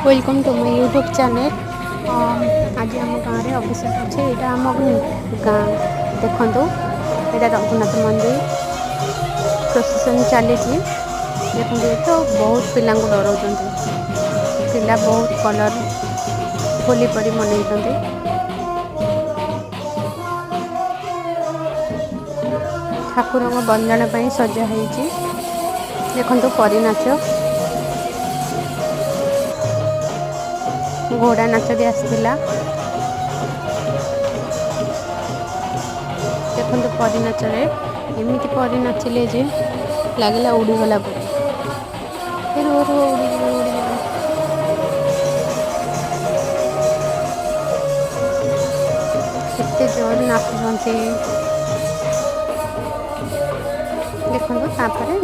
Welcome to my YouTube channel. आज आम गाँव में अभिषेक अच्छे यहाँ आम गाँ देखु यहाँ रघुनाथ मंदिर प्रोसेसन चली देखते ये तो बहुत पिला डर पिला बहुत कलर होली परी मन ठाकुर बंदना सजा देखु परी नाच घोड़ा नाच भी आसला देखते परी नाच एमती परी नाचिले जे लगला उड़ीगला केते जोर नाचुंटे देखो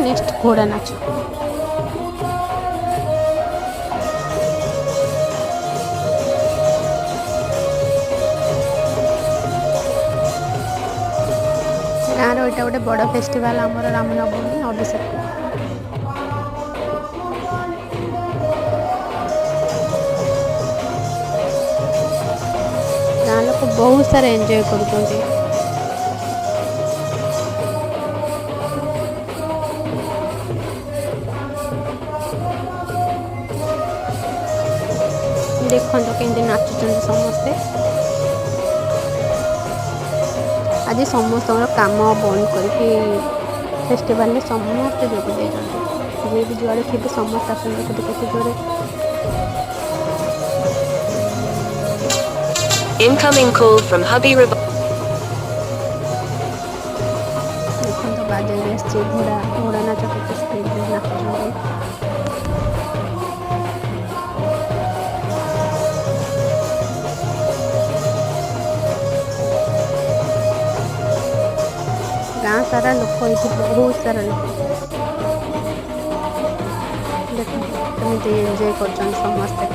नेक्स्ट घोड़ा नाच गाँव यहाँ गोटे बड़ फेस्टिवल आमर रामनवमी अभिषेक गाँ लोक बहुत सारा एंजॉय करते देखो केमती नाचुं समस्ते आज समस्त काम बंद करके फेस्टिवल में समस्त जोग दे जे भी जुआड़े थे समस्त आसते केते जोरे Incoming call from Hubby देखो बाजे घोड़ा घोड़ा नाच के स्पीड में नाचुंटे गाँ सारा लोक ये बहुत सारा लोक देख एंजॉय कर समस्ते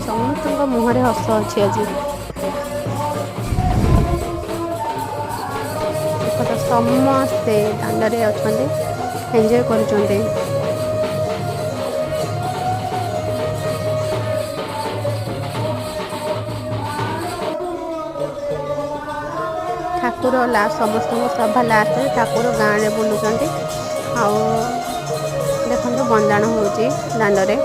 समस्त मुहर हस अच्छी आज देख समस्ते दांडे अच्छा एंजॉय कर ठाकुर समस्त सभा लास्ट ठाकुर गाँव में बुलूँ देखो बंदाण हो दांडे